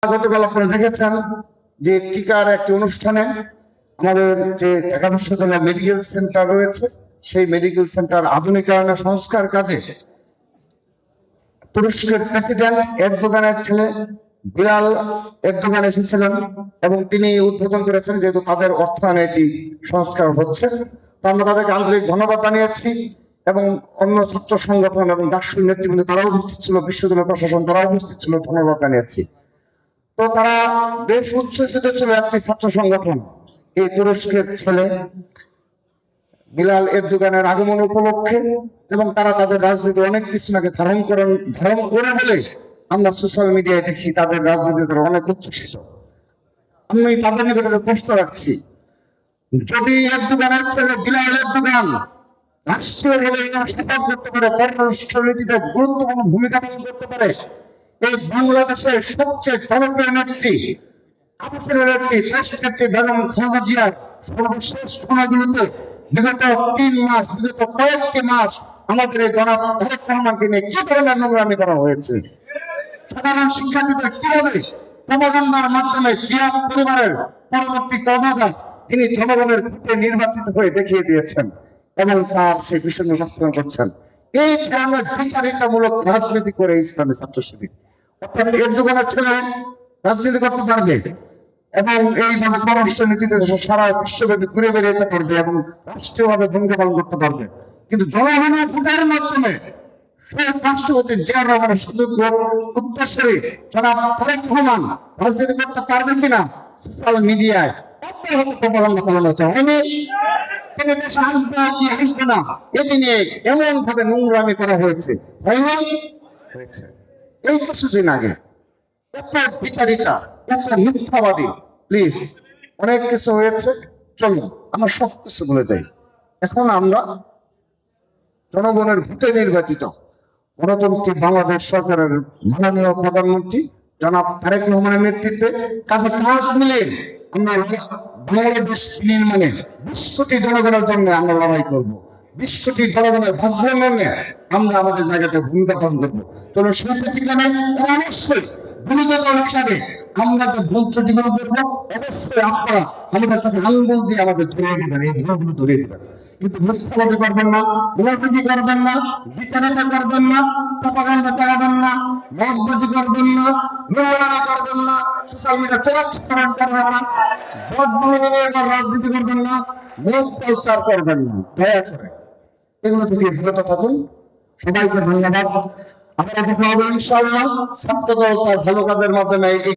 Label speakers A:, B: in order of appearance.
A: গতকাল আপনারা দেখেছেন যে টিকার একটি অনুষ্ঠানে আমাদের যে ঢাকা বিশ্ববিদ্যালয় মেডিকেল সেন্টার রয়েছে, সেই মেডিকেল সেন্টার আধুনিকায়ন সংস্কার কাজে তুরস্কের প্রেসিডেন্ট এরদোগানের ছেলে বিলাল এরদোগান এসেছিলেন এবং তিনি উদ্বোধন করেছেন। যেহেতু তাদের অর্থায়নে এটি সংস্কার হচ্ছে, তো আমরা তাদেরকে আন্তরিক ধন্যবাদ জানিয়েছি এবং অন্য ছাত্র সংগঠন এবং ডাকসুর নেতৃবৃন্দ তারাও উপস্থিত ছিল, বিশ্ববিদ্যালয় প্রশাসন তারাও উপস্থিত ছিল, ধন্যবাদ জানিয়েছি। তো তারা বেশ উচ্ছ্বসিত ছিল একটি ছাত্র সংগঠন এই তুরস্কের ছেলে বিলাল এরদোগানের আগমন উপলক্ষে, এবং তারা তাদের রাজনীতি অনেক কিছু নাকি ধারণ করে বলে আমরা সোশ্যাল মিডিয়ায় দেখি তাদের রাজনীতি তারা অনেক উচ্ছ্বসিত। আমি তাদের নিকটে প্রশ্ন রাখছি, যদি এরদোগানের ছেলে বিলাল এরদোগান রাষ্ট্রীয়ভাবে শপথ করতে পারে, পররাষ্ট্রনীতিতে গুরুত্বপূর্ণ ভূমিকা পালন করতে পারে, এই বাংলাদেশের সবচেয়ে জনপ্রিয় নেত্রী বেগম খালেদা জিয়ার সর্বশেষ সময়গুলোতে বিগত 3 মাস, বিগত কয়েকটি মাস আমাদের এই জনাব তারেক রহমানকে নিয়ে কি ধরনের নোংরামি করা হয়েছে, সাধারণ শিক্ষার্থীদের কিভাবে প্রপাগান্ডার মাধ্যমে জিয়া পরিবারের পরবর্তী কর্ণধার তিনি জনগণের ভোটে নির্বাচিত হয়ে দেখিয়ে দিয়েছেন এবং তার সেই বিষয় নিয়ে বাস্তবায়ন করছেন। এই ধরনের বিচারিতামূলক রাজনীতি করে ইসলামী ছাত্র শিবির, অর্থাৎ এরদোগানের ছেলে রাজনীতি করতে পারবে এবং এইভাবে পররাষ্ট্র নীতিতে সারা বিশ্বব্যাপী ঘুরে বেড়াতে পারবে এবং রাষ্ট্রীয়ভাবে ভূমিকা পালন করতে পারবে, কিন্তু জনগণের ভোটের মাধ্যমে রাষ্ট্রপতি জিয়া রহমানের সুযোগ্য উত্তরসূরি জনাব তারেক রহমান রাজনীতি করতে পারবেন কিনা সোশ্যাল মিডিয়ায় প্রপাগান্ডা চালানো হচ্ছে। তিনি দেশে আসবে কি আসবে না এটি নিয়ে এমন ভাবে নোংরামি করা হয়েছে, হয়েছে এই কিছুদিন আগে। এত বিচারিতা, এত মিথ্যাবাদী, প্লিজ, অনেক কিছু হয়েছে, চলুন আমরা সব কিছু ভুলে যাই। এখন আমরা জনগণের ভোটে নির্বাচিত গণতন্ত্রী বাংলাদেশ সরকারের মাননীয় প্রধানমন্ত্রী জনাব তারেক রহমানের নেতৃত্বে কাঁধে কাঁধ মিলে আমরা বাংলাদেশ নির্মাণে 20 কোটি জনগণের জন্য আমরা লড়াই করব, 20 কোটি জনগণের ভাগ্য নিয়ে আমরা আমাদের জায়গাতে ভূমিকা পালন করবো। চলো সরকার অবশ্যই ভূমিকা হিসাবে আমরা যে মন্ত্রীগুলো করবো, অবশ্যই আপনারা আমাদের সাথে আঙ্গুল দিয়ে আমাদের ধরিয়ে দিবেন, এই ভুলগুলো ধরিয়ে দিবেন, কিন্তু মিথ্যাবাদী করবেন না, ভুলাবাজি করবেন না, বিচারিতা করবেন না, প্রপাগান্ডা চালাবেন না, মতবাজি করবেন না, নোংরামি করবেন না, সোশ্যাল মিডিয়া চোরাচালান করবেন না, রাজনীতি করবেন না, মুখ কালচার করবেন না, দয়া করে এগুলো থেকে বিরত থাকুন। সবাইকে ধন্যবাদ। আমরা দেখা হবে ইনশাআল্লাহ। ছাত্রদল তার ভালো কাজের মাধ্যমে